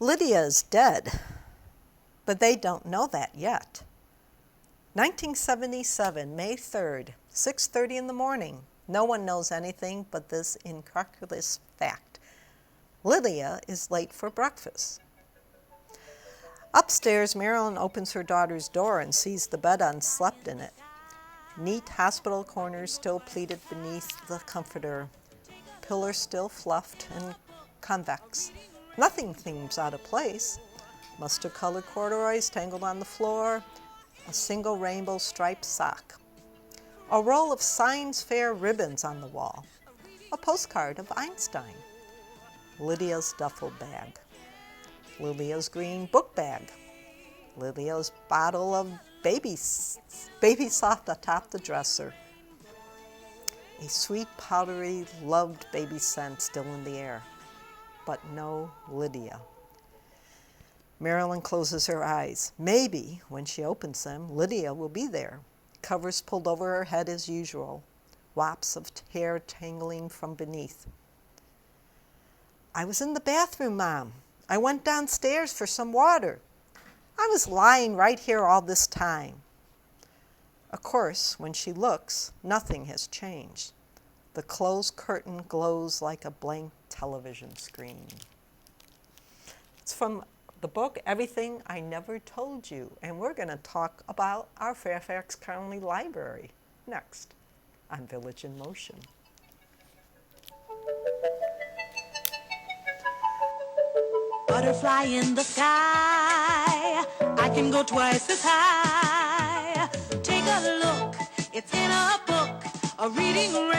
Lydia is dead, but they don't know that yet. 1977, May 3rd, 6:30 in the morning. No one knows anything but this incredulous fact. Lydia is late for breakfast. Upstairs, Marilyn opens her daughter's door and sees the bed unslept in it. Neat hospital corners still pleated beneath the comforter. Pillows still fluffed and convex. Nothing seems out of place. Mustard-colored corduroys tangled on the floor. A single rainbow striped sock. A roll of science fair ribbons on the wall. A postcard of Einstein. Lydia's duffel bag. Lydia's green book bag. Lydia's bottle of baby soft atop the dresser. A sweet, powdery, loved baby scent still in the air. But no Lydia. Marilyn closes her eyes. Maybe, when she opens them, Lydia will be there. Covers pulled over her head as usual. Wops of hair tangling from beneath. I was in the bathroom, Mom. I went downstairs for some water. I was lying right here all this time. Of course, when she looks, nothing has changed. The closed curtain glows like a blank television screen. It's from the book, Everything I Never Told You, and we're going to talk about our Fairfax County Library next on Village in Motion. Butterfly in the sky, I can go twice as high. Take a look, it's in a book, a reading rainbow.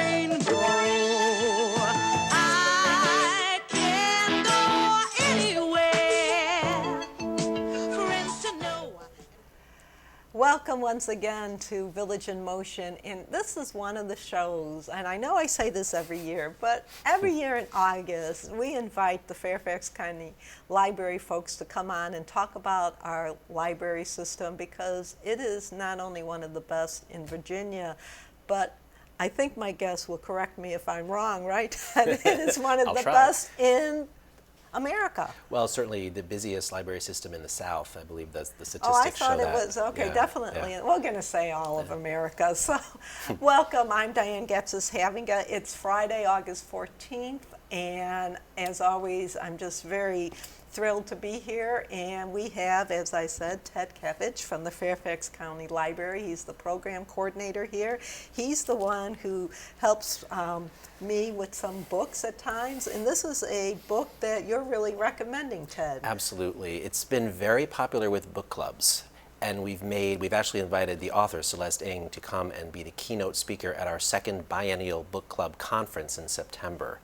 I can go anywhere, friends to know. Welcome once again to Village in Motion, and this is one of the shows, and I know I say this every year, but every year in August we invite the Fairfax County Library folks to come on and talk about our library system, because it is not only one of the best in Virginia, but I think my guest will correct me if I'm wrong, right? It is one of the best in America. Well, certainly the busiest library system in the South. I believe the statistics show that. Oh, I thought it was, okay, yeah, definitely. Yeah. We're going to say all of America. So welcome, I'm Diane Gatsis, Havinga. It's Friday, August 14th, and as always, I'm just very thrilled to be here, and we have, as I said, Ted Kevich from the Fairfax County Library. He's the program coordinator here. He's the one who helps me with some books at times, and this is a book that you're really recommending, Ted. Absolutely. It's been very popular with book clubs, and we've actually invited the author, Celeste Ng, to come and be the keynote speaker at our second biennial book club conference in September.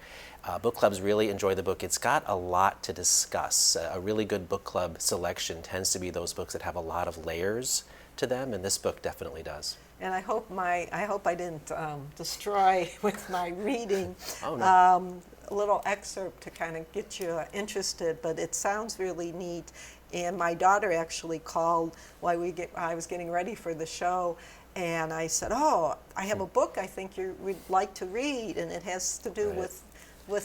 Book clubs really enjoy the book. It's got a lot to discuss. A really good book club selection tends to be those books that have a lot of layers to them, and this book definitely does. And I hope I didn't destroy with my reading. Oh, no. A little excerpt to kind of get you interested, but it sounds really neat. And my daughter actually called while I was getting ready for the show, and I said, "Oh, I have a book I think you would like to read, and it has to do with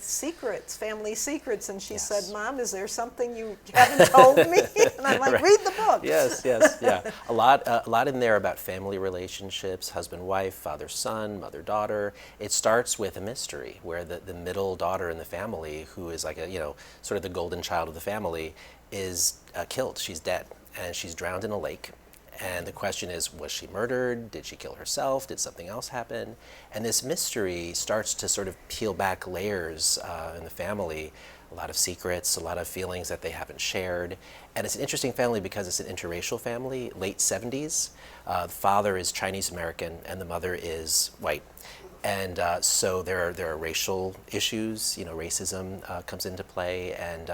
secrets, family secrets." And she said, "Mom, is there something you haven't told me?" And I'm like, "Read the book." Yes, yeah. A lot in there about family relationships, husband-wife, father-son, mother-daughter. It starts with a mystery where the middle daughter in the family, who is like sort of the golden child of the family, is killed. She's dead, and she's drowned in a lake. And the question is, was she murdered? Did she kill herself? Did something else happen? And this mystery starts to sort of peel back layers in the family, a lot of secrets, a lot of feelings that they haven't shared. And it's an interesting family because it's an interracial family, late 70s. The father is Chinese American and the mother is white. And so there are racial issues, racism comes into play, and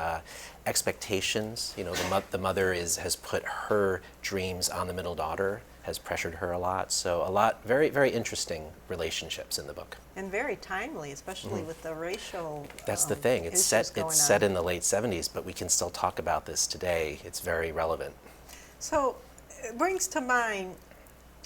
expectations. The mother has put her dreams on the middle daughter, has pressured her a lot. So a lot, very, very interesting relationships in the book. And very timely, especially with the racial That's the thing. It's set in the late 70s, but we can still talk about this today. It's very relevant. So it brings to mind,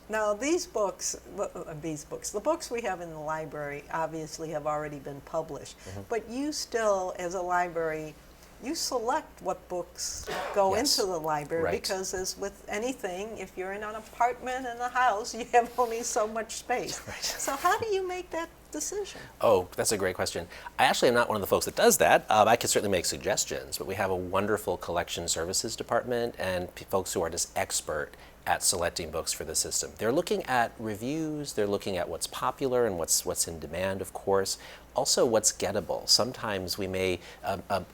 now the books we have in the library obviously have already been published, but you still, as a library, you select what books go Yes. into the library Right. because, as with anything, if you're in an apartment and a house, you have only so much space. Right. So how do you make that decision? Oh, that's a great question. I actually am not one of the folks that does that. I can certainly make suggestions, but we have a wonderful collection services department and folks who are just expert at selecting books for the system. They're looking at reviews, they're looking at what's popular and what's in demand, of course. Also, what's gettable. Sometimes a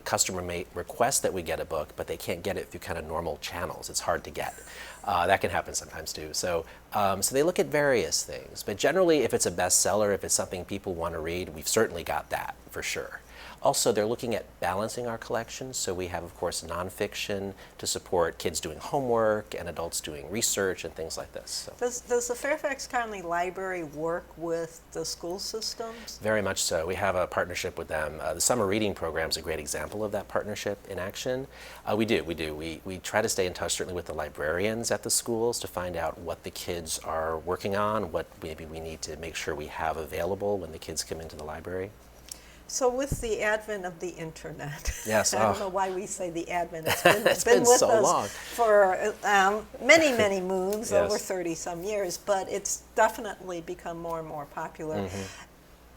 customer may request that we get a book, but they can't get it through kind of normal channels. It's hard to get. That can happen sometimes too. So they look at various things. But generally, if it's a bestseller, if it's something people want to read, we've certainly got that for sure. Also, they're looking at balancing our collection. So we have, of course, nonfiction to support kids doing homework and adults doing research and things like this. So. Does the Fairfax County Library work with the school systems? Very much so. We have a partnership with them. The summer reading program is a great example of that partnership in action. We do. We try to stay in touch certainly with the librarians at the schools to find out what the kids are working on, what maybe we need to make sure we have available when the kids come into the library. So with the advent of the internet, Yes, I don't oh. know why we say the advent. It's been, It's been with so us long. for many, many moons, Yes. over 30-some years, but it's definitely become more and more popular. Mm-hmm.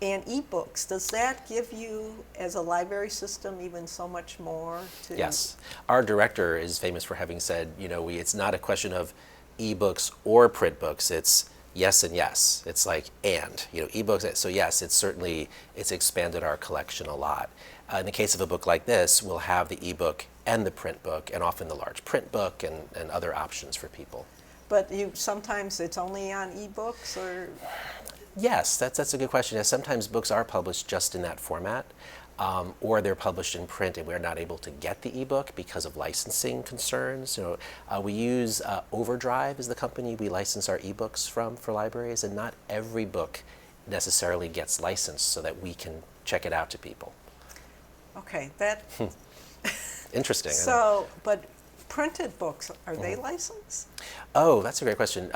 And ebooks, does that give you, as a library system, even so much more to... Yes. Our director is famous for having said, it's not a question of ebooks or print books, it's yes and yes. It's like ebooks. So yes, it's expanded our collection a lot. In the case of a book like this, we'll have the ebook and the print book, and often the large print book and other options for people. But sometimes it's only on ebooks, or... Yes, that's a good question. Yes, sometimes books are published just in that format, or they're published in print and we're not able to get the ebook because of licensing concerns. We use Overdrive as the company we license our ebooks from for libraries, and not every book necessarily gets licensed so that we can check it out to people. Okay, that... Interesting. So, but printed books, are they licensed? Oh, that's a great question.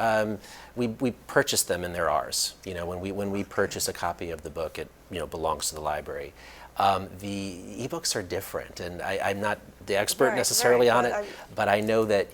We purchase them and they're ours. When we purchase a copy of the book, it belongs to the library. The ebooks are different, and I'm not the expert Right, necessarily right, on but it, but I know that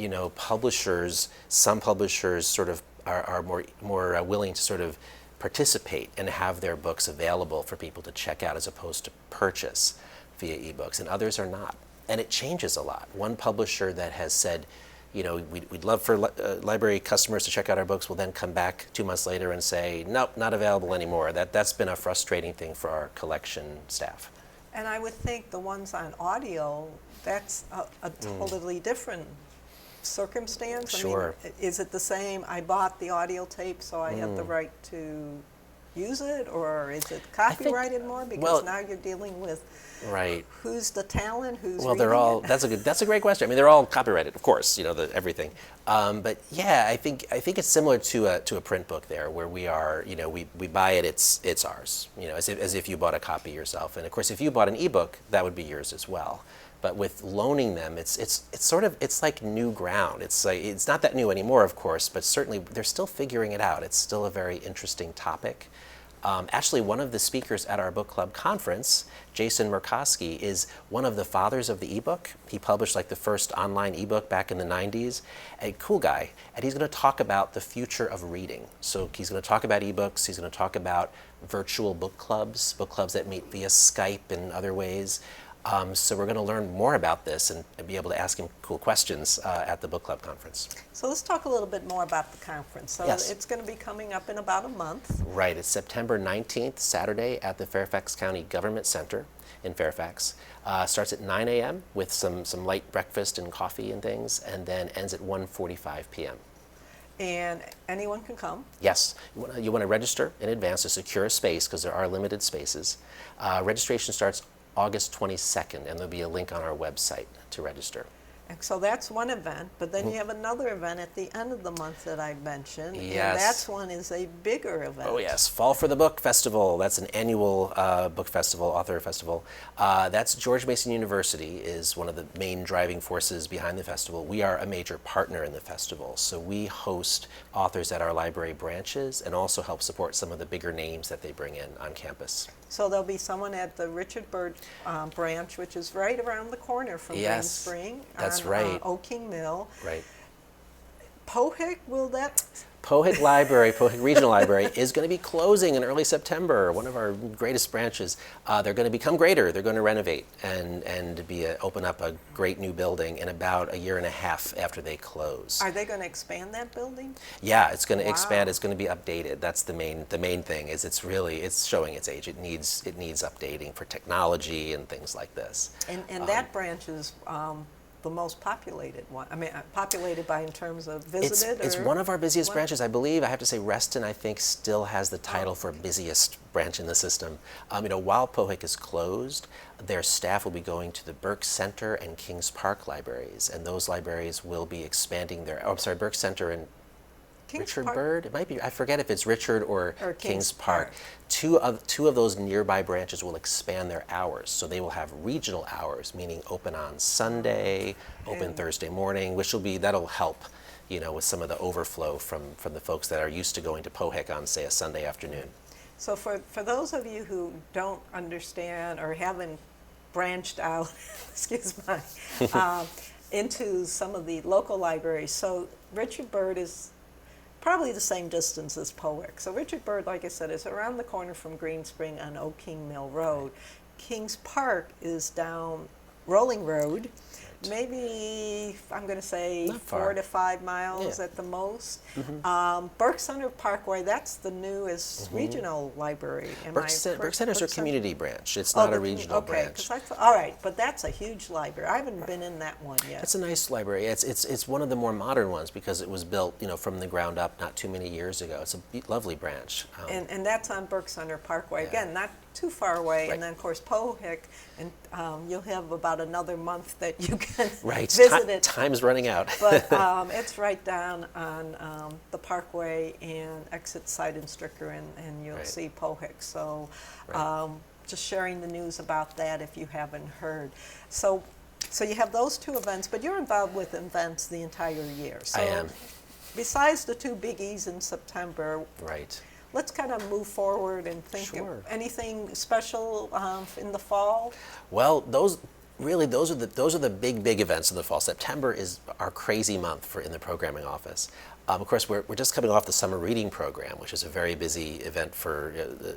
some publishers sort of are more willing to sort of participate and have their books available for people to check out as opposed to purchase via ebooks, and others are not. And it changes a lot. One publisher that has said, we'd love for library customers to check out our books will then come back 2 months later and say, nope, not available anymore. That's been a frustrating thing for our collection staff. And I would think the ones on audio, that's a totally different circumstance. Sure. I mean, is it the same, I bought the audio tape, so I have the right to use it, or is it copyrighted more? Because now you're dealing with right. Who's the talent, who's Well, they're reading all. it? That's a great question. I mean, they're all copyrighted, of course. Everything. But yeah, I think it's similar to a print book there, where we are. We buy it. It's ours. As if you bought a copy yourself. And of course, if you bought an ebook, that would be yours as well. But with loaning them, it's like new ground. It's not that new anymore, of course, but certainly they're still figuring it out. It's still a very interesting topic. Actually, one of the speakers at our book club conference, Jason Murkowski, is one of the fathers of the ebook. He published the first online ebook back in the 90s. A cool guy. And he's going to talk about the future of reading. So he's going to talk about ebooks. He's going to talk about virtual book clubs that meet via Skype and other ways. So we're going to learn more about this and be able to ask him cool questions at the book club conference. So let's talk a little bit more about the conference. So Yes. It's going to be coming up in about a month. Right, it's September 19th, Saturday, at the Fairfax County Government Center in Fairfax. Starts at 9 a.m. with some light breakfast and coffee and things, and then ends at 1:45 p.m. And anyone can come. Yes, you want to register in advance to secure a space because there are limited spaces. Registration starts August 22nd, and there'll be a link on our website to register. And so that's one event, but then you have another event at the end of the month that I mentioned. Yes. And that's one is a bigger event. Oh yes, Fall for the Book Festival. That's an annual book festival, author festival. That's George Mason University is one of the main driving forces behind the festival. We are a major partner in the festival, so we host authors at our library branches and also help support some of the bigger names that they bring in on campus. So there'll be someone at the Richard Byrd branch, which is right around the corner from Green Yes, Spring. that's on, right. Old King Mill. Right. Pohick, will that? Pohick Library, Pohick Regional Library, is going to be closing in early September. One of our greatest branches. They're going to become greater. They're going to renovate and open up a great new building in about a year and a half after they close. Are they going to expand that building? Yeah, it's going to Wow. expand. It's going to be updated. That's the main thing. Is it's showing its age. It needs updating for technology and things like this. And that branch is the most populated one. I mean, populated by in terms of visited? It's or one of our busiest what? branches, I believe. I have to say Reston, I think, still has the title for busiest branch in the system. While Pohick is closed, their staff will be going to the Burke Center and Kings Park libraries, and those libraries will be expanding Burke Center and Kings Richard Park? Byrd? It might be, I forget if it's Richard or Or Kings Kings Park. Park. Two of those nearby branches will expand their hours, so they will have regional hours, meaning open on Sunday, open And- Thursday morning, that'll help, with some of the overflow from the folks that are used to going to Pohick on, say, a Sunday afternoon. So for those of you who don't understand or haven't branched out, excuse me, into some of the local libraries, so Richard Byrd is probably the same distance as Pohick. So Richard Byrd, like I said, is around the corner from Green Spring on Old King Mill Road. Kings Park is down Rolling Road, maybe, I'm going to say Not far. 4 to 5 miles Yeah. at the most. Burke Center Parkway, that's the newest regional library. Burke Center's our community branch. It's not a regional branch. All right, but that's a huge library. I haven't been in that one yet. It's a nice library. It's one of the more modern ones because it was built, from the ground up not too many years ago. It's a lovely branch. And that's on Burke Center Parkway. Yeah. Again, not too far away. Right. And then, of course, Pohick, and you'll have about another month that you can Right. visit it. Time's running out. But it's right down on the Parkway and exit Side and Stricker, and you'll Right. see Pohick. So Right. just sharing the news about that if you haven't heard. So you have those two events, but you're involved with events the entire year. So I am. Besides the two biggies in September, Right. let's kind of move forward and think Sure. of anything special in the fall. Well, those are the big events of the fall. September is our crazy month in the programming office. Of course, we're just coming off the summer reading program, which is a very busy event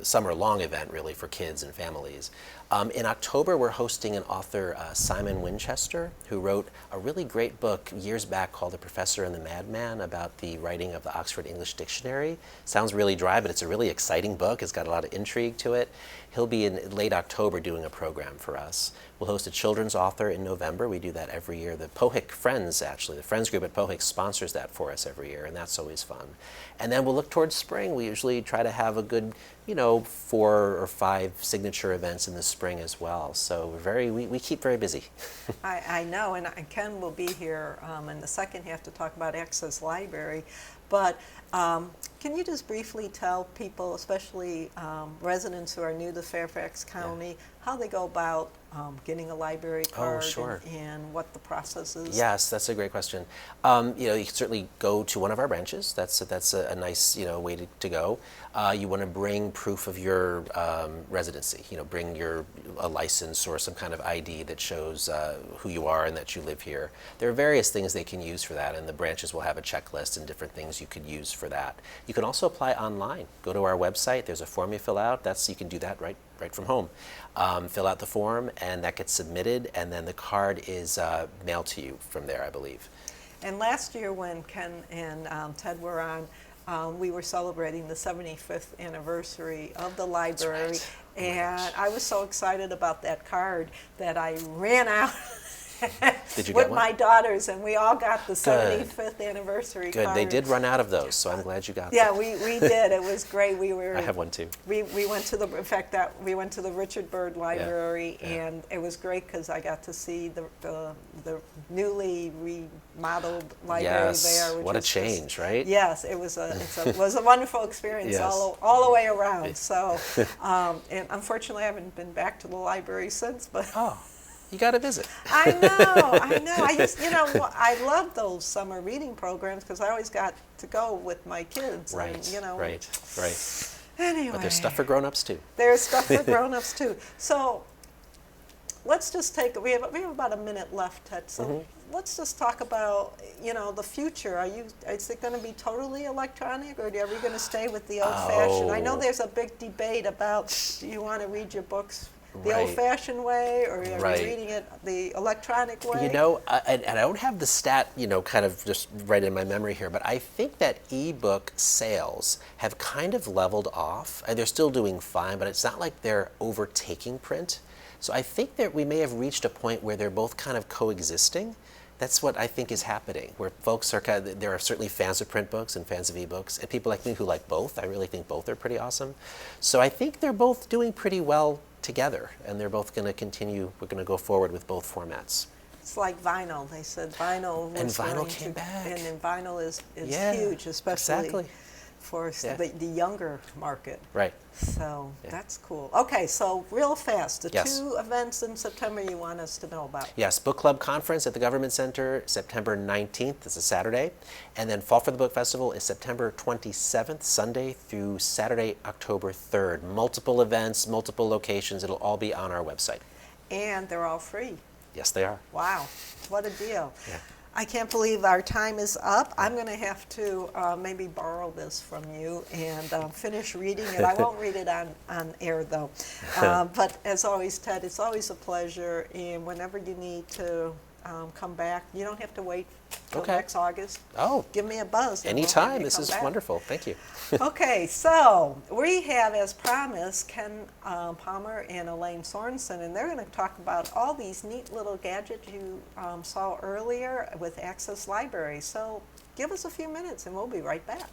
summer-long event, really, for kids and families. In October, we're hosting an author, Simon Winchester, who wrote a really great book years back called The Professor and the Madman about the writing of the Oxford English Dictionary. Sounds really dry, but it's a really exciting book. It's got a lot of intrigue to it. He'll be in late October doing a program for us. We'll host a children's author in November. We do that every year. The Pohick Friends, actually, the Friends group at Pohick sponsors that for us every year, and that's always fun. And then we'll look towards spring. We usually try to have a good, 4 or 5 signature events in the spring as well. So we keep very busy. I know, and Ken will be here in the second half to talk about Access Library. But can you just briefly tell people, especially residents who are new to Fairfax County, how they go about getting a library card sure. and what the process is? Yes, that's a great question. You can certainly go to one of our branches. That's a nice way to go. You want to bring proof of your residency. Bring a license or some kind of ID that shows who you are and that you live here. There are various things they can use for that, and the branches will have a checklist and different things you could use for that. You can also apply online. Go to our website. There's a form you fill out. You can do that right from home. Fill out the form, and that gets submitted, and then the card is mailed to you from there, I believe. And last year when Ken and Ted were on, we were celebrating the 75th anniversary of the library. That's right. And I was so excited about that card that I ran out Did you with get one? my daughters, and we all got the Good. 75th anniversary Good. card. They did run out of those, so I'm glad you got Yeah, them. we did. It was great. I have one too. We went to we went to the Richard Byrd Library, yeah. and it was great because I got to see the newly remodeled library Yes. there. Which What a is just- change, right? Yes, it was was a wonderful experience Yes. all the way around. So, and unfortunately, I haven't been back to the library since. But Oh, you got to visit. I know. I used, I love those summer reading programs because I always got to go with my kids. Right, And, right. Anyway. But there's stuff for grown-ups too. There's stuff for grown-ups too. So let's just take, we have about a minute left, Ted. So let's just talk about, the future. Is it going to be totally electronic, or are we going to stay with the old-fashioned? I know there's a big debate about, do you want to read your books the old-fashioned way, or are you reading it the electronic way? And I don't have the stat, kind of just right in my memory here, but I think that ebook sales have kind of leveled off. And they're still doing fine, but it's not like they're overtaking print. So I think that we may have reached a point where they're both kind of coexisting. That's what I think is happening, where folks are there are certainly fans of print books and fans of ebooks, and people like me who like both. I really think both are pretty awesome. So I think they're both doing pretty well together, and they're both going to continue. We're going to go forward with both formats. It's like vinyl. They said vinyl was and vinyl came back. And vinyl is huge, especially for the younger market. Right. So that's cool. Okay, so real fast, the Yes. 2 events in September you want us to know about. Yes, Book Club Conference at the Government Center, September 19th. It's a Saturday. And then Fall for the Book Festival is September 27th, Sunday through Saturday, October 3rd. Multiple events, multiple locations. It'll all be on our website. And they're all free. Yes, they are. Wow, what a deal. Yeah. I can't believe our time is up. I'm going to have to maybe borrow this from you and finish reading it. I won't read it on air, though. But as always, Ted, it's always a pleasure. And whenever you need to come back, you don't have to wait till next August. Oh. Give me a buzz. Anytime. This is wonderful. Thank you. Okay, so we have, as promised, Ken Palmer and Elaine Sorensen, and they're going to talk about all these neat little gadgets you saw earlier with Access Libraries. So give us a few minutes and we'll be right back.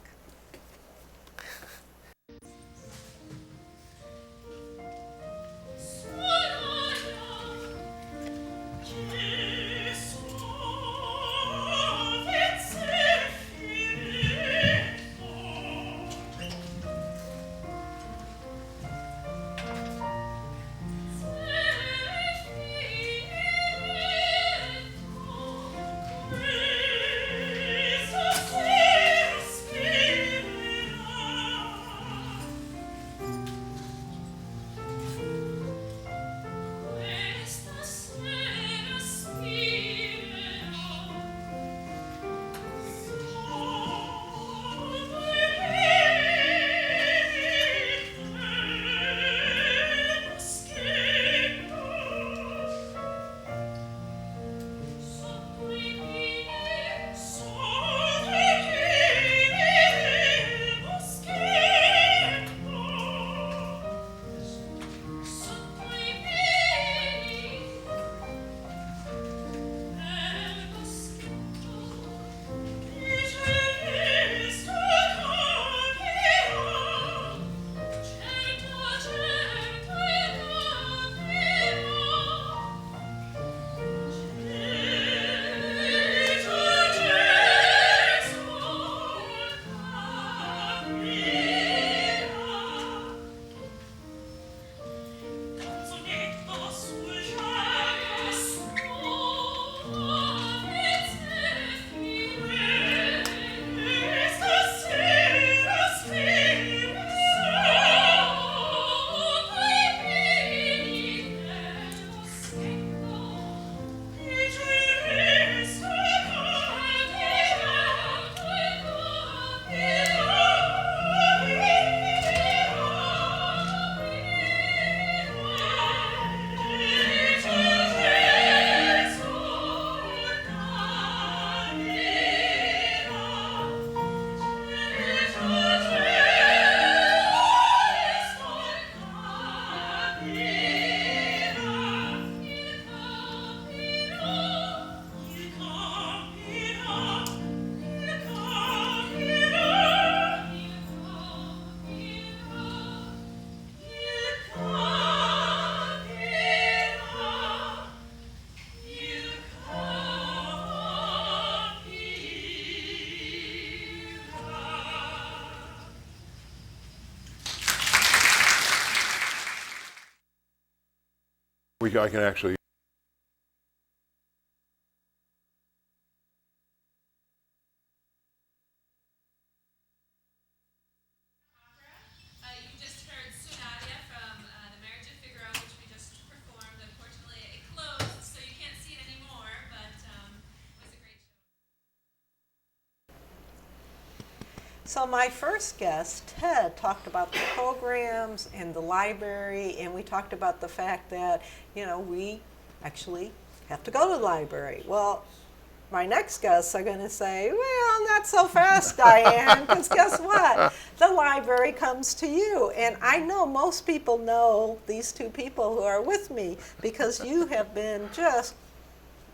I can actually You So my first guest, Ted, talked about the programs and the library, and we talked about the fact that, we actually have to go to the library. Well, my next guests are going to say, well, not so fast, Diane, because guess what? The library comes to you. And I know most people know these two people who are with me because you have been just,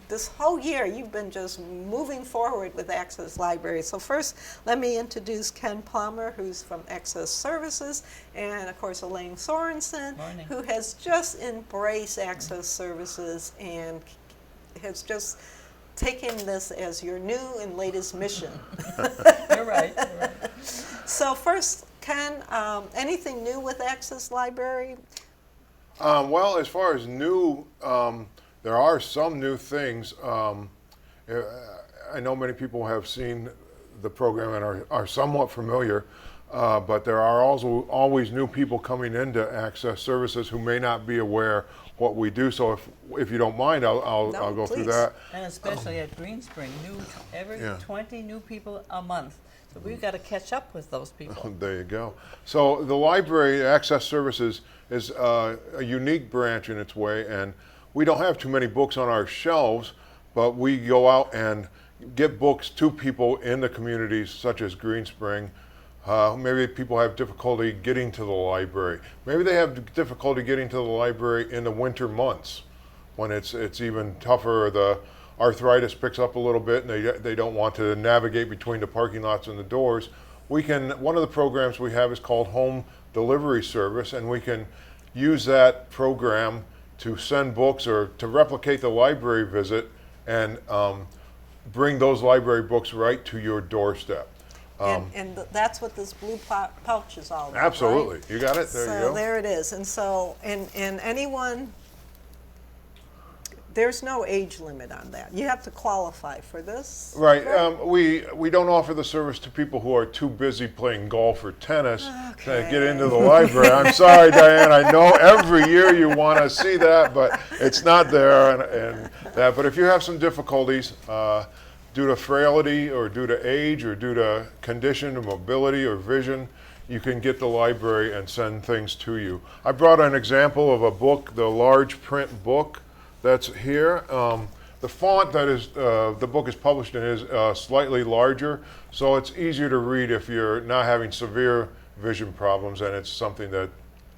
this whole year, you've been just moving forward with Access Library. So first, let me introduce Ken Palmer, who's from Access Services, and of course, Elaine Sorensen, who has just embraced Access Services and has just taking this as your new and latest mission. You're right. So first, Ken, anything new with Access Library? Well, as far as new, there are some new things. I know many people have seen the program and are somewhat familiar, but there are also always new people coming into Access Services who may not be aware what we do. So if you don't mind, I'll go through that. And especially at Green Spring, every 20 new people a month. So we've got to catch up with those people. There you go. So the library, Access Services, is a unique branch in its way, and we don't have too many books on our shelves, but we go out and get books to people in the communities such as Green Spring. Maybe people have difficulty getting to the library. Maybe they have difficulty getting to the library in the winter months when it's even tougher, or the arthritis picks up a little bit and they don't want to navigate between the parking lots and the doors. One of the programs we have is called Home Delivery Service, and we can use that program to send books or to replicate the library visit and bring those library books right to your doorstep. And that's what this blue pouch is all about. Absolutely. Right? You got it. There you go. So there it is. And so, and anyone, there's no age limit on that. You have to qualify for this. Right. We don't offer the service to people who are too busy playing golf or tennis to get into the library. I'm sorry, Diane. I know every year you want to see that, but it's not there. And that. But if you have some difficulties, due to frailty or due to age or due to condition or mobility or vision, you can get the library and send things to you. I brought an example of a book, the large print book that's here. The font that is the book is published in is slightly larger, so it's easier to read if you're not having severe vision problems, and it's something that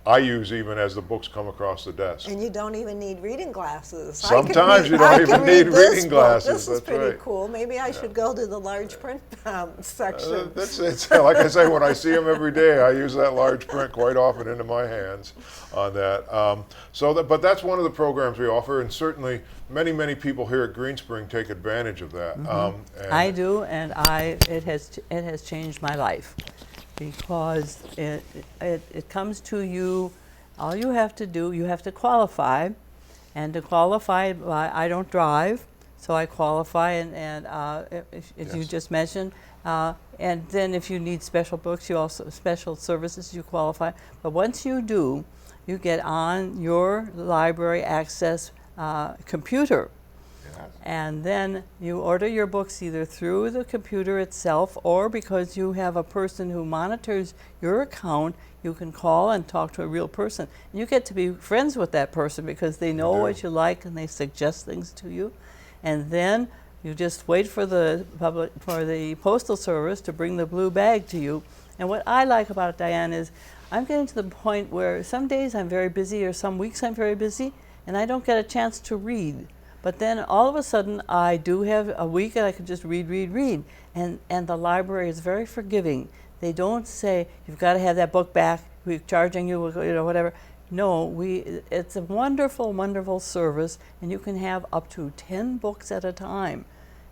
I use even as the books come across the desk. And you don't even need reading glasses. Sometimes you don't even need reading glasses. This is pretty cool. Maybe I should go to the large print section. It's like I say, when I see them every day, I use that large print quite often into my hands on that. But that's one of the programs we offer, and certainly many people here at Green Spring take advantage of that. I do, and it has changed my life. Because it comes to you, all you have to do, you have to qualify, and to qualify, I don't drive, so I qualify, and as you just mentioned, and then if you need special books, special services, you qualify. But once you do, you get on your library access computer. And then you order your books either through the computer itself, or because you have a person who monitors your account, you can call and talk to a real person. And you get to be friends with that person because they know what you like and they suggest things to you. And then you just wait for the postal service to bring the blue bag to you. And what I like about it, Diane, is I'm getting to the point where some days I'm very busy, or some weeks I'm very busy, and I don't get a chance to read. But then all of a sudden, I do have a week and I can just read. And the library is very forgiving. They don't say, you've got to have that book back, we're charging you, whatever. No, it's a wonderful service, and you can have up to 10 books at a time.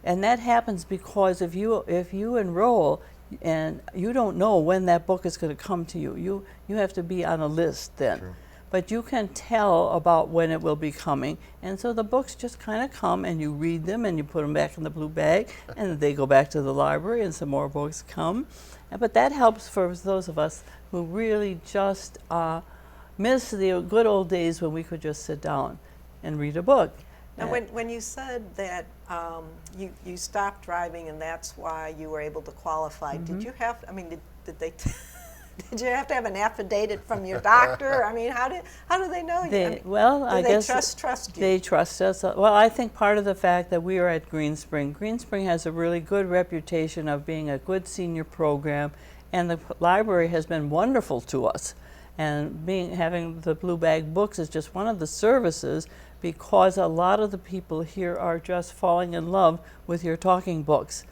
And that happens because if you enroll and you don't know when that book is going to come to you, you have to be on a list then. Sure. But you can tell about when it will be coming. And so the books just kind of come, and you read them, and you put them back in the blue bag, and they go back to the library, and some more books come. But that helps for those of us who really just miss the good old days when we could just sit down and read a book. Now, when you said that you stopped driving and that's why you were able to qualify, did you have, I mean, did they, did you have to have an affidavit from your doctor? I mean, how do they know you? I mean, Well, I do guess they trust you? they trust us. Well, I think part of the fact that we are at Green Spring has a really good reputation of being a good senior program, and the library has been wonderful to us. And having the Blue Bag Books is just one of the services, because a lot of the people here are just falling in love with your talking books.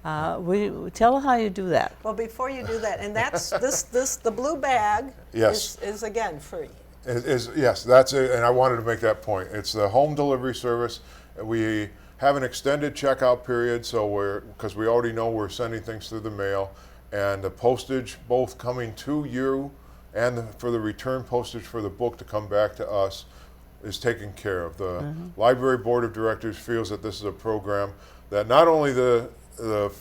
Tell how you do that. Well, before you do that, and that's the Blue Bag Yes. is again free. Yes, that's it, and I wanted to make that point. It's the home delivery service. We have an extended checkout period, so because we already know we're sending things through the mail, and the postage, both coming to you and for the return postage for the book to come back to us, is taken care of. The Library Board of Directors feels that this is a program that not only the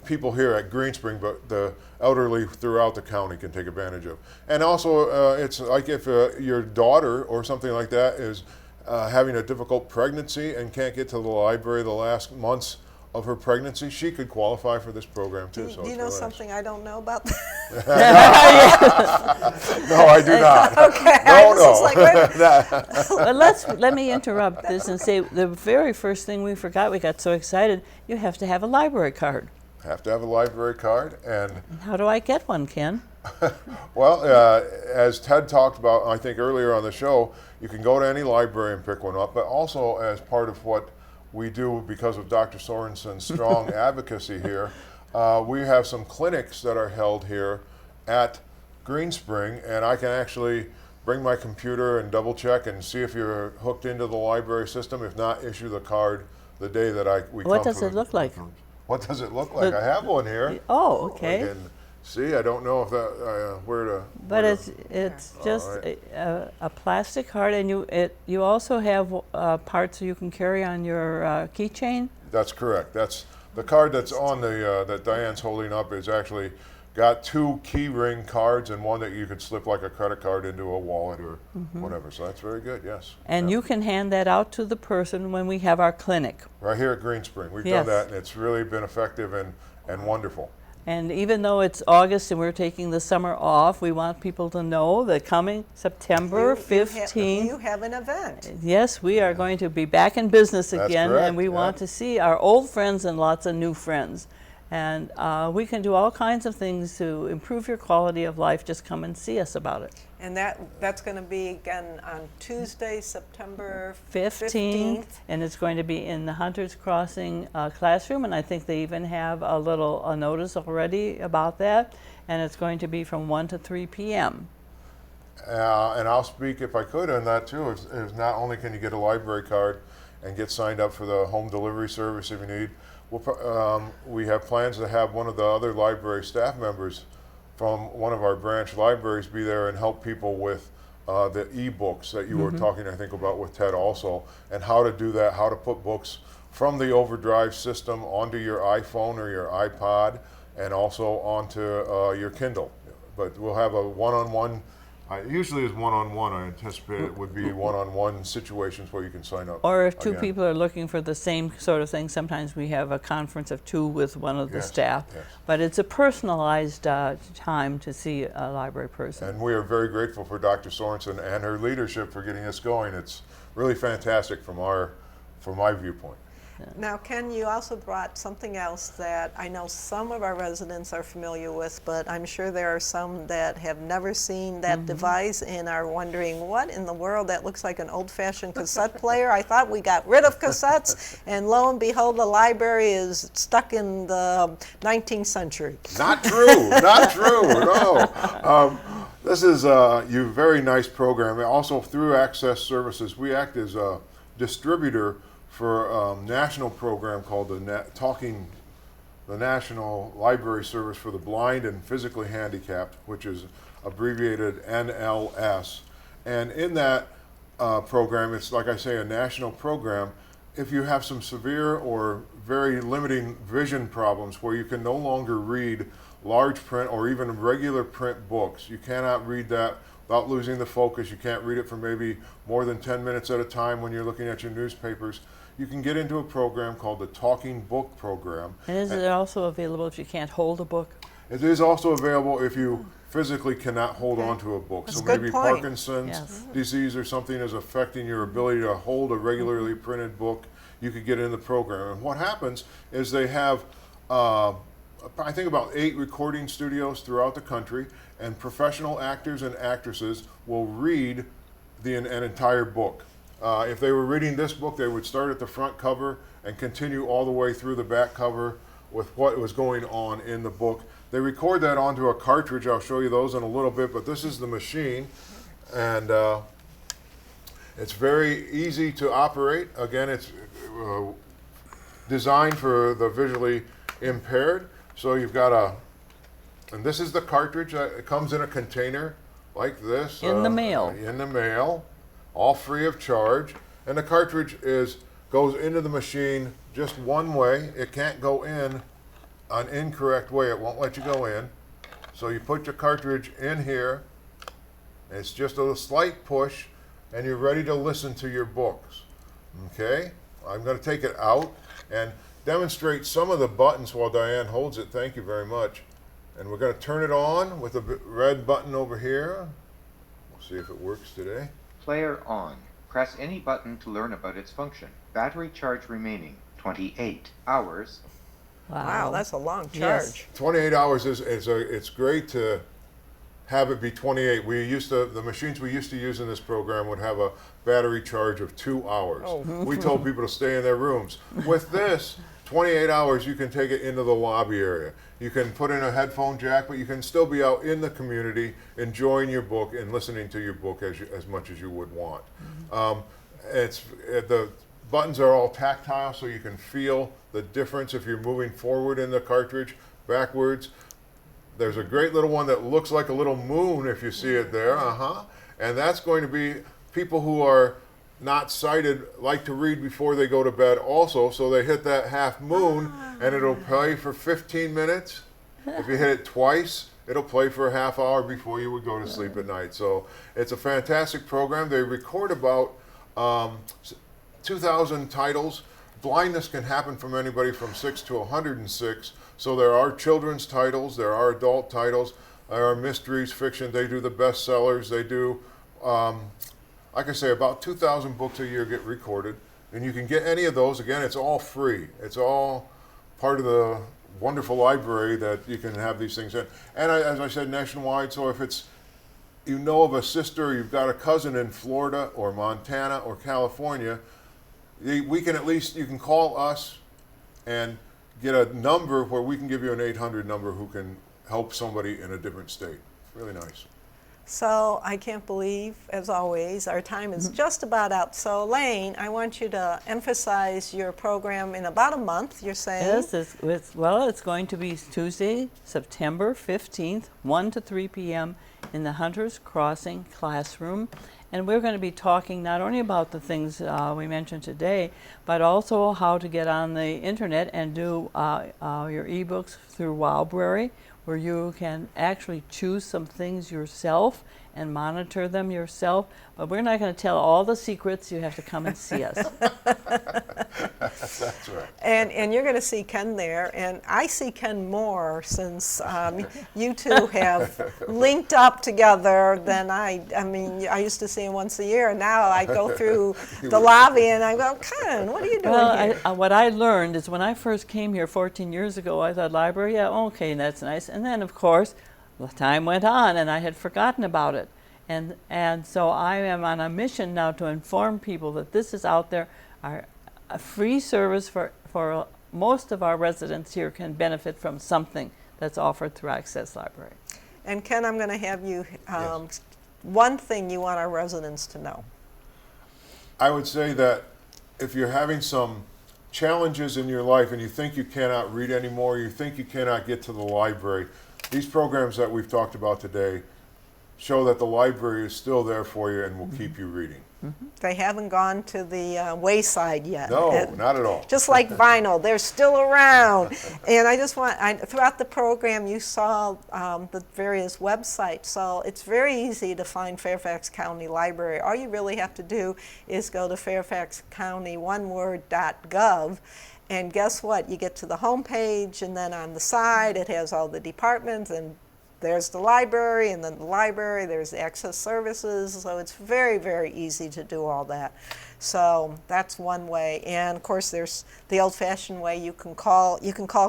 people here at Green Spring, but the elderly throughout the county can take advantage of. And also, it's like if your daughter or something like that is having a difficult pregnancy and can't get to the library the last months of her pregnancy, she could qualify for this program too. Do you know something I don't know about that? No, I do not. Okay. No. Well, let me interrupt this and say the very first thing we forgot, we got so excited, you have to have a library card. Have to have a library card, and How do I get one, Ken? well, as Ted talked about, I think earlier on the show, you can go to any library and pick one up, but also as part of what we do because of Dr. Sorensen's strong advocacy here, we have some clinics that are held here at Green Spring, and I can actually bring my computer and double check and see if you're hooked into the library system. If not, issue the card the day that we come. What does it look like? What does it look like? I have one here. Oh, okay. I can see, I don't know if that where to. But it's just a plastic card, and you also have parts so you can carry on your keychain. That's correct. That's the card that's on the that Diane's holding up is actually got 2 key ring cards and one that you could slip like a credit card into a wallet or whatever. So that's very good. Yes. And you can hand that out to the person when we have our clinic. Right here at Green Spring, we've Yes. done that, and it's really been effective and wonderful. And even though it's August and we're taking the summer off, we want people to know that coming September 15th, You have an event. yes, we are going to be back in business That's again, correct, and we want to see our old friends and lots of new friends. And we can do all kinds of things to improve your quality of life. Just come and see us about it. And that's going to be again on Tuesday, September 15th, and it's going to be in the Hunters Crossing classroom, and I think they even have a notice already about that, and it's going to be from 1 to 3 p.m. And I'll speak, if I could, on that too. Is not only can you get a library card and get signed up for the home delivery service if you need, we have plans to have one of the other library staff members from one of our branch libraries be there and help people with the e-books that you were talking, I think, about with Ted also, and how to do that, how to put books from the Overdrive system onto your iPhone or your iPod, and also onto your Kindle. But we'll have a one-on-one. Usually is one-on-one. I anticipate it would be one-on-one situations where you can sign up. Or if two again. people are looking for the same sort of thing, sometimes we have a conference of 2 with one of the Yes, staff. yes. But it's a personalized time to see a library person. And we are very grateful for Dr. Sorensen and her leadership for getting this going. It's really fantastic from my viewpoint. Now, Ken, you also brought something else that I know some of our residents are familiar with, but I'm sure there are some that have never seen that device and are wondering, what in the world? That looks like an old-fashioned cassette player. I thought we got rid of cassettes, and lo and behold, the library is stuck in the 19th century. Not true, not true, no. This is a very nice program. Also, through Access Services, we act as a distributor for a national program called the National Library Service for the Blind and Physically Handicapped, which is abbreviated NLS. And in that program, it's like I say, a national program. If you have some severe or very limiting vision problems where you can no longer read large print or even regular print books, you cannot read that without losing the focus. You can't read it for maybe more than 10 minutes at a time when you're looking at your newspapers. you can get into a program called the Talking Book Program. And is it also available if you can't hold a book? It is also available if you physically cannot hold on to a book. That's So a good maybe point. Parkinson's Yes. disease or something is affecting your ability to hold a regularly printed book, you could get in the program. And what happens is they have, I think about 8 recording studios throughout the country, and professional actors and actresses will read an entire book. If they were reading this book, they would start at the front cover and continue all the way through the back cover with what was going on in the book. They record that onto a cartridge. I'll show you those in a little bit, but this is the machine, and it's very easy to operate. Again, it's designed for the visually impaired. So you've got and this is the cartridge. It comes in a container like this. In the mail. In the mail, all free of charge. And the cartridge goes into the machine just one way. It can't go in an incorrect way. It won't let you go in. So you put your cartridge in here. It's just a slight push, and you're ready to listen to your books. Okay? I'm going to take it out and demonstrate some of the buttons while Diane holds it. Thank you very much. And we're going to turn it on with the red button over here. We'll see if it works today. Player on. Press any button to learn about its function. Battery charge remaining 28 hours. Wow, that's a long Yes. charge. 28 hours it's great to have it be 28. The machines we used to use in this program would have a battery charge of 2 hours. Oh. We told people to stay in their rooms. With this, 28 hours, you can take it into the lobby area. You can put in a headphone jack, but you can still be out in the community enjoying your book and listening to your book as much as you would want. The buttons are all tactile, so you can feel the difference if you're moving forward in the cartridge, backwards. There's a great little one that looks like a little moon if you see it there, and that's going to be people who are not sighted like to read before they go to bed also, so they hit that half moon and it'll play for 15 minutes. If you hit it twice, it'll play for a half hour before you would go to sleep at night. So it's a fantastic program. They record about 2,000 titles. Blindness can happen from anybody from 6 to 106. So there are children's titles, there are adult titles, there are mysteries, fiction. They do the bestsellers. They do, like I say, about 2,000 books a year get recorded. And you can get any of those. Again, it's all free. It's all part of the wonderful library that you can have these things in. And as I said, nationwide. So if you know of a sister, you've got a cousin in Florida or Montana or California, you can call us and get a number where we can give you an 800 number who can help somebody in a different state. Really nice. So I can't believe, as always, our time is just about out. So Elaine, I want you to emphasize your program in about a month, you're saying? Yes, it's going to be Tuesday, September 15th, 1 to 3 p.m. in the Hunters Crossing classroom. And we're going to be talking not only about the things we mentioned today, but also how to get on the internet and do your ebooks through Wildberry, where you can actually choose some things yourself and monitor them yourself. But we're not going to tell all the secrets. You have to come and see us. That's right. And you're going to see Ken there, and I see Ken more since you two have linked up together than I mean, I used to see him once a year, and now I go through the lobby and I go, Ken, what are you doing here? What I learned is when I first came here 14 years ago, I thought, library, yeah, okay, that's nice. And then, of course, the time went on and I had forgotten about it. And so I am on a mission now to inform people that this is out there. A free service for most of our residents here can benefit from something that's offered through Access Library. And Ken, I'm going to have you, Yes. one thing you want our residents to know. I would say that if you're having some challenges in your life and you think you cannot read anymore, you think you cannot get to the library, these programs that we've talked about today show that the library is still there for you and will keep you reading. They haven't gone to the wayside yet. No, not at all. Just like vinyl, they're still around. And I just throughout the program, you saw the various websites. So it's very easy to find Fairfax County Library. All you really have to do is go to fairfaxcounty.gov. And guess what? You get to the home page, and then on the side, it has all the departments, and there's the library, and then the library, there's the access services. So it's very, very easy to do all that. So that's one way. And of course, there's the old-fashioned way. You can call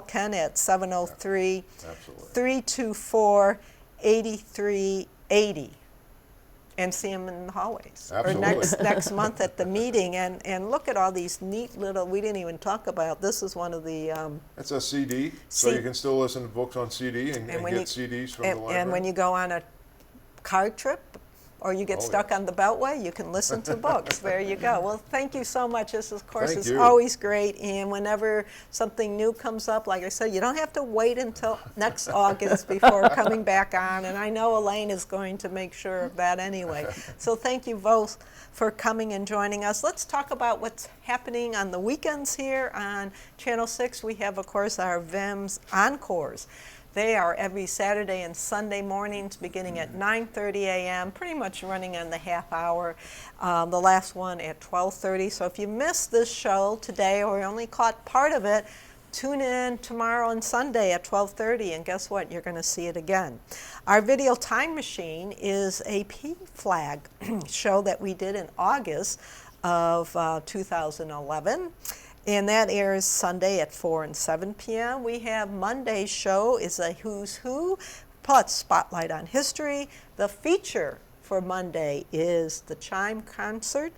Ken at 703-324-8380. And see them in the hallways. Absolutely. Or next month at the meeting. And look at all these neat little, we didn't even talk about, this is one of the... It's a CD, so you can still listen to books on CD and get CDs from the library. And when you go on a car trip, or you get stuck on the Beltway, you can listen to books. There you go. Well, thank you so much. This, of course, is always great. And whenever something new comes up, like I said, you don't have to wait until next August before coming back on. And I know Elaine is going to make sure of that anyway. So thank you both for coming and joining us. Let's talk about what's happening on the weekends here on Channel 6. We have, of course, our VIM's Encores. They are every Saturday and Sunday mornings beginning at 9:30 a.m., pretty much running on the half hour. The last one at 12:30. So if you missed this show today or you only caught part of it, tune in tomorrow and Sunday at 12:30, and guess what? You're going to see it again. Our video time machine is a PFLAG show that we did in August of 2011. And that airs Sunday at 4 and 7 p.m. We have Monday's show is a Who's Who, plus Spotlight on History. The feature for Monday is the Chime Concert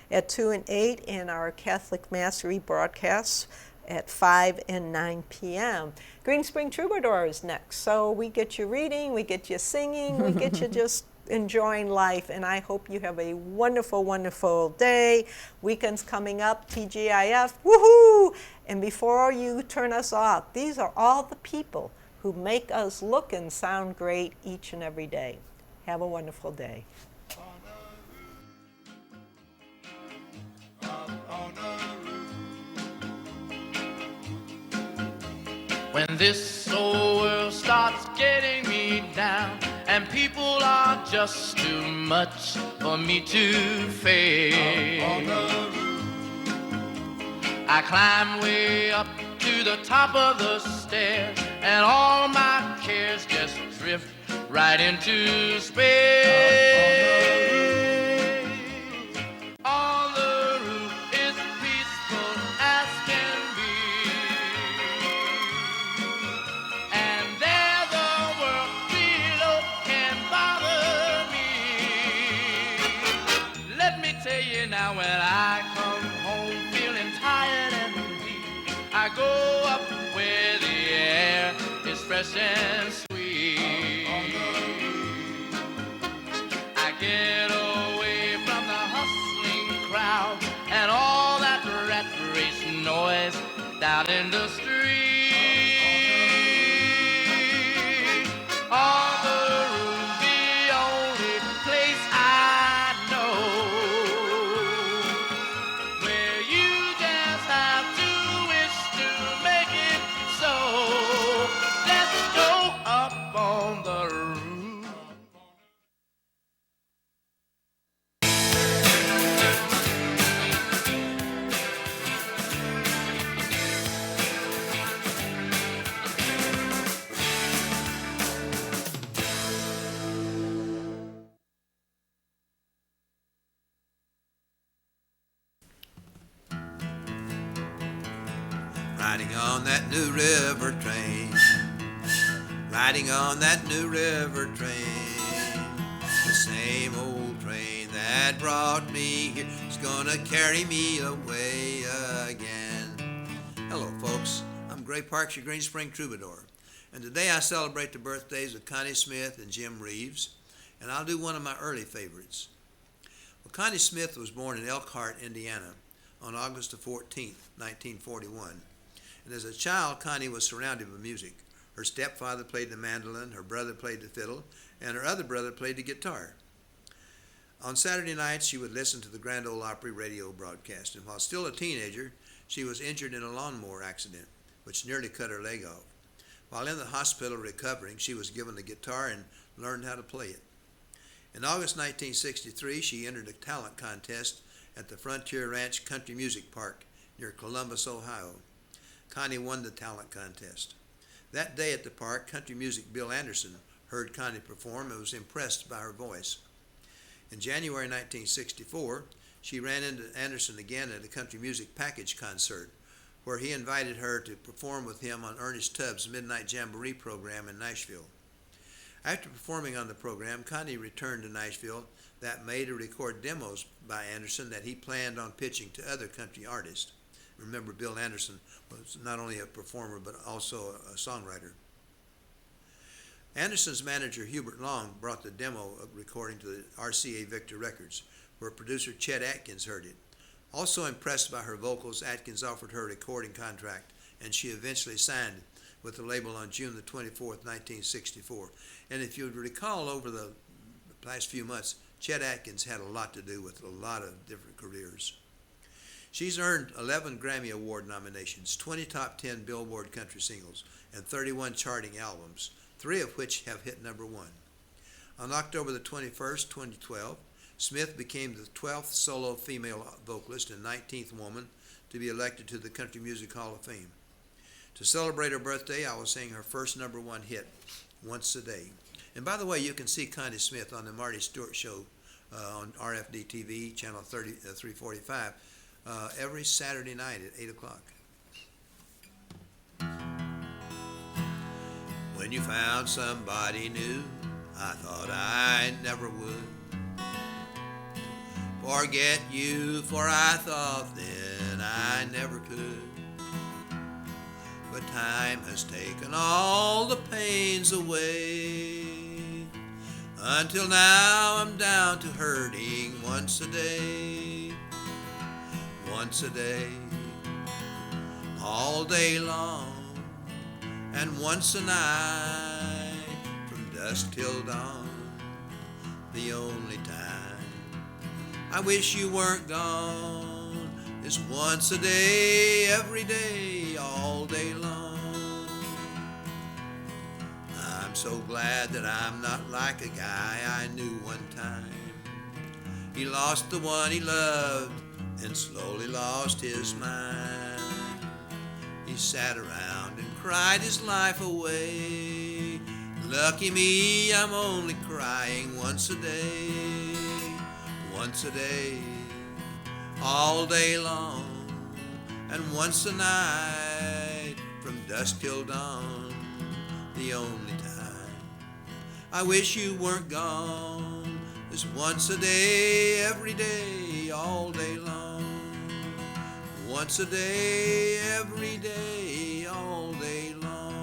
at 2 and 8, and our Catholic Mass rebroadcasts at 5 and 9 p.m. Green Spring Troubadour is next. So we get you reading, we get you singing, we get you just enjoying life, and I hope you have a wonderful, wonderful day. Weekend's coming up, TGIF, woohoo! And before you turn us off, these are all the people who make us look and sound great each and every day. Have a wonderful day. When this old world starts getting me down and people are just too much for me to face, I climb way up to the top of the stairs and all my cares just drift right into space. On the roof is peaceful as can be, and there the world below can bother me. Let me tell you now, when I come home feeling tired and weak, I go up where the air is fresh and sweet. I get away from the hustling crowd and all that rat race noise down in the street. On the roof, the only place I know where you just have to wish to make it so. Let's go up on the roof. Riding on that new river train, riding on that new river train, the same old train that brought me here is gonna carry me away again. Hello folks, I'm Gray Parks, your Green Spring Troubadour, and today I celebrate the birthdays of Connie Smith and Jim Reeves, and I'll do one of my early favorites. Well, Connie Smith was born in Elkhart, Indiana on August the 14th, 1941. And as a child, Connie was surrounded with music. Her stepfather played the mandolin, her brother played the fiddle, and her other brother played the guitar. On Saturday nights, she would listen to the Grand Ole Opry radio broadcast, and while still a teenager, she was injured in a lawnmower accident, which nearly cut her leg off. While in the hospital recovering, she was given a guitar and learned how to play it. In August 1963, she entered a talent contest at the Frontier Ranch Country Music Park near Columbus, Ohio. Connie won the talent contest. That day at the park, country music Bill Anderson heard Connie perform and was impressed by her voice. In January 1964, she ran into Anderson again at a country music package concert, where he invited her to perform with him on Ernest Tubbs' Midnight Jamboree program in Nashville. After performing on the program, Connie returned to Nashville that May to record demos by Anderson that he planned on pitching to other country artists. Remember, Bill Anderson was not only a performer but also a songwriter. Anderson's manager, Hubert Long, brought the demo recording to the RCA Victor Records, where producer Chet Atkins heard it. Also impressed by her vocals, Atkins offered her a recording contract, and she eventually signed with the label on June the 24th, 1964. And if you recall, over the past few months, Chet Atkins had a lot to do with a lot of different careers. She's earned 11 Grammy Award nominations, 20 top 10 Billboard country singles, and 31 charting albums, 3 of which have hit number 1. On October the 21st, 2012, Smith became the 12th solo female vocalist and 19th woman to be elected to the Country Music Hall of Fame. To celebrate her birthday, I will sing her first number 1 hit, Once a Day. And by the way, you can see Connie Smith on the Marty Stewart Show on RFD-TV, channel 345, every Saturday night at 8 o'clock. When you found somebody new, I thought I never would forget you, for I thought then I never could. But time has taken all the pains away, until now I'm down to hurting once a day. Once a day, all day long, and once a night, from dusk till dawn. The only time I wish you weren't gone is once a day, every day, all day long. I'm so glad that I'm not like a guy I knew one time. He lost the one he loved and slowly lost his mind. He sat around and cried his life away. Lucky me, I'm only crying once a day. Once a day, all day long, and once a night, from dusk till dawn. The only time I wish you weren't gone is once a day, every day, all day long. Once a day, every day, all day long.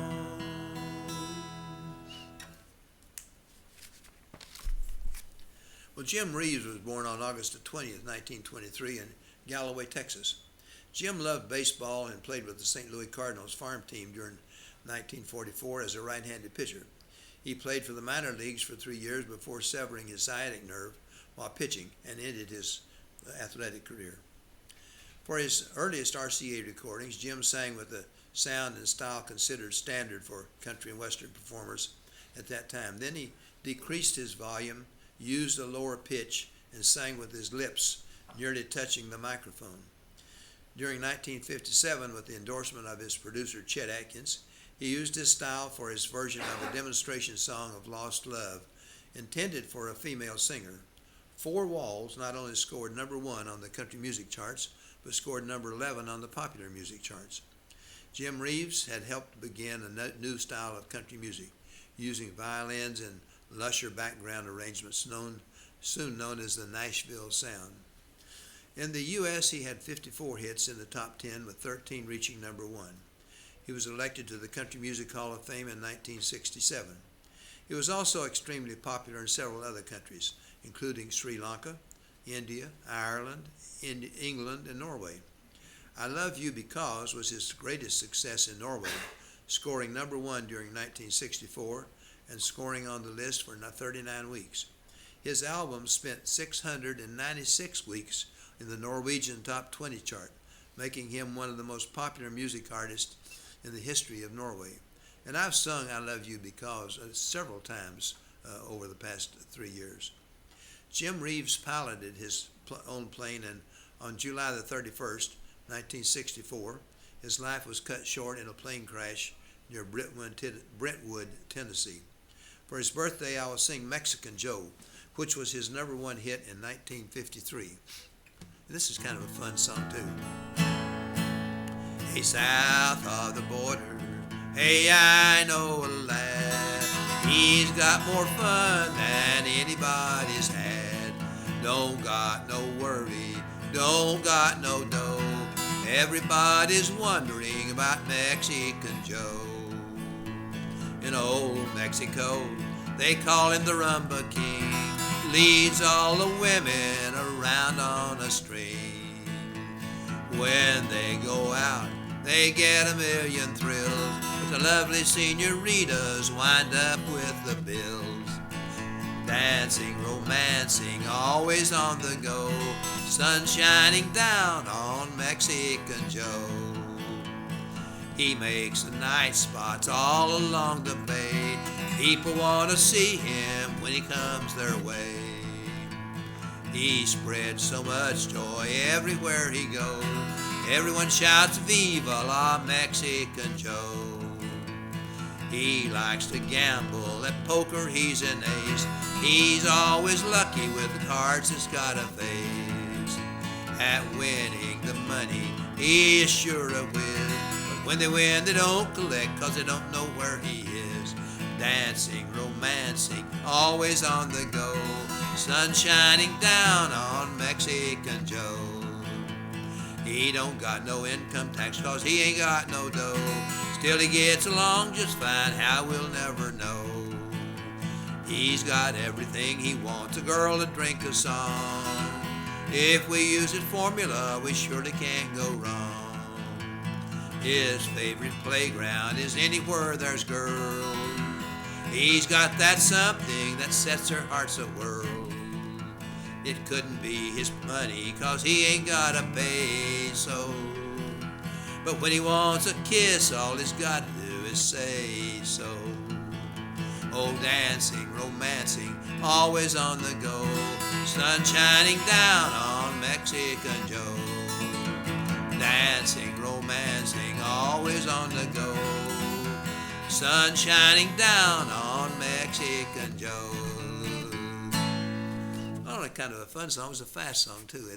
Well, Jim Reeves was born on August the 20th, 1923 in Galloway, Texas. Jim loved baseball and played with the St. Louis Cardinals farm team during 1944 as a right-handed pitcher. He played for the minor leagues for 3 years before severing his sciatic nerve while pitching and ended his athletic career. For his earliest RCA recordings, Jim sang with a sound and style considered standard for country and western performers at that time. Then he decreased his volume, used a lower pitch, and sang with his lips nearly touching the microphone. During 1957, with the endorsement of his producer Chet Atkins, he used his style for his version of a demonstration song of Lost Love, intended for a female singer. Four Walls not only scored number 1 on the country music charts, but scored number 11 on the popular music charts. Jim Reeves had helped begin a new style of country music, using violins and lusher background arrangements soon known as the Nashville Sound. In the U.S., he had 54 hits in the top 10, with 13 reaching number 1. He was elected to the Country Music Hall of Fame in 1967. He was also extremely popular in several other countries, including Sri Lanka, India, Ireland, England, and Norway. I Love You Because was his greatest success in Norway, scoring number 1 during 1964 and scoring on the list for 39 weeks. His album spent 696 weeks in the Norwegian Top 20 chart, making him one of the most popular music artists in the history of Norway. And I've sung I Love You Because several times over the past 3 years. Jim Reeves piloted his own plane, and on July the 31st, 1964, his life was cut short in a plane crash near Brentwood, Tennessee. For his birthday, I will sing Mexican Joe, which was his #1 hit in 1953. This is kind of a fun song, too. Hey, south of the border, hey, I know a lad. He's got more fun than anybody's had. Don't got no worry, don't got no dough. Everybody's wondering about Mexican Joe. In old Mexico, they call him the Rumba King. Leads all the women around on a string. When they go out, they get a million thrills, but the lovely senoritas wind up with the bills. Dancing, romancing, always on the go, sun shining down on Mexican Joe. He makes the night spots all along the bay. People want to see him when he comes their way. He spreads so much joy everywhere he goes. Everyone shouts Viva la Mexican Joe. He likes to gamble, at poker he's an ace. He's always lucky with the cards that's got a face. At winning the money, he is sure to win. But when they win, they don't collect, cause they don't know where he is. Dancing, romancing, always on the go, sun shining down on Mexican Joe. He don't got no income tax, cause he ain't got no dough. Still he gets along just fine, how we'll never know. He's got everything he wants, a girl to drink a song. If we use his formula, we surely can't go wrong. His favorite playground is anywhere there's girls. He's got that something that sets their hearts a-whirl. It couldn't be his money, cause he ain't got a peso. But when he wants a kiss, all he's got to do is say so. Oh, dancing, romancing, always on the go, sun shining down on Mexican Joe. Dancing, romancing, always on the go, sun shining down on Mexican Joe. Oh, that kind of a fun song. It was a fast song, too.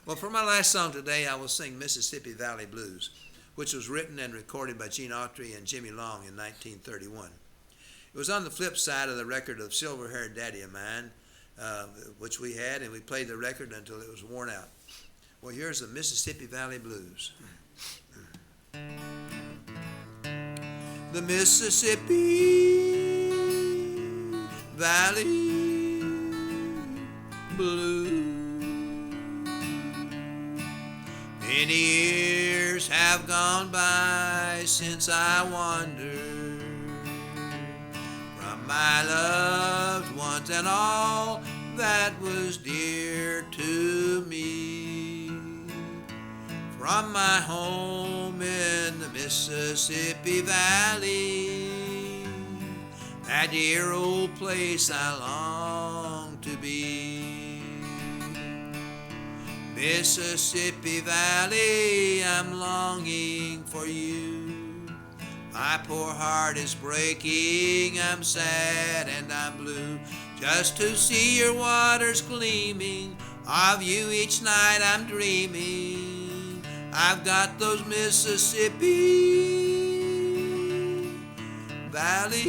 Well, for my last song today, I will sing Mississippi Valley Blues, which was written and recorded by Gene Autry and Jimmy Long in 1931. It was on the flip side of the record of Silver-Haired Daddy of Mine, which we had, and we played the record until it was worn out. Well, here's the Mississippi Valley Blues. The Mississippi Valley Blues. Many years have gone by since I wandered from my loved ones and all that was dear to me. From my home in the Mississippi Valley, that dear old place I long to be. Mississippi Valley, I'm longing for you. My poor heart is breaking, I'm sad and I'm blue. Just to see your waters gleaming, of you each night I'm dreaming. I've got those Mississippi Valley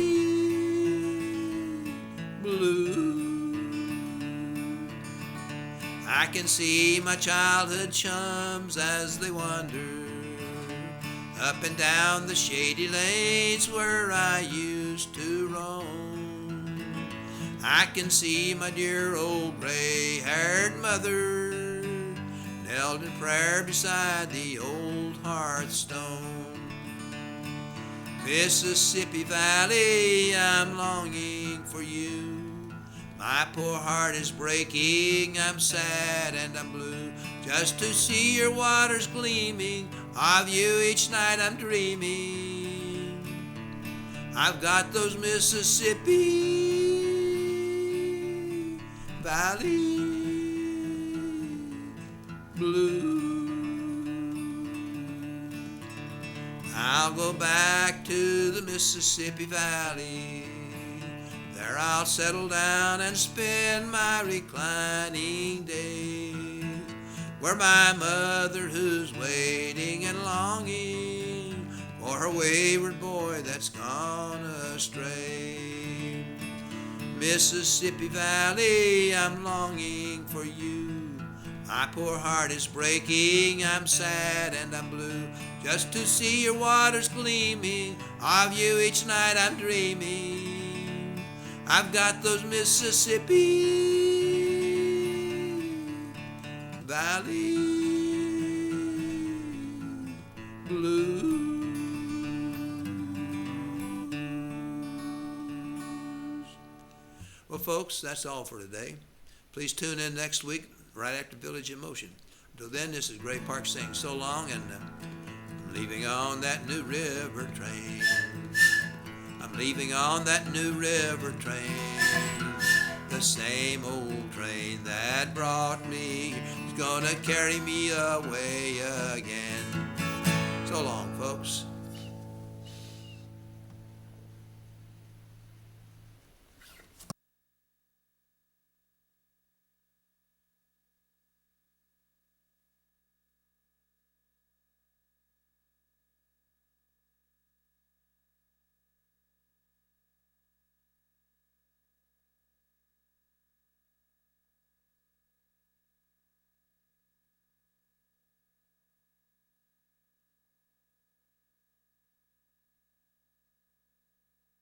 Blues. I can see my childhood chums as they wander up and down the shady lanes where I used to roam. I can see my dear old gray-haired mother knelt in prayer beside the old hearthstone. Mississippi Valley, I'm longing for you. My poor heart is breaking, I'm sad and I'm blue. Just to see your waters gleaming, of you each night I'm dreaming. I've got those Mississippi Valley blues. I'll go back to the Mississippi Valley. There I'll settle down and spend my reclining days, where my mother, who's waiting and longing for her wayward boy that's gone astray. Mississippi Valley, I'm longing for you. My poor heart is breaking, I'm sad and I'm blue. Just to see your waters gleaming, of you each night I'm dreaming. I've got those Mississippi Valley blues. Well, folks, that's all for today. Please tune in next week, right after Village in Motion. Until then, this is Gray Park saying so long, and I'm leaving on that new river train. I'm leaving on that new river train. The same old train that brought me is gonna carry me away again. So long, folks.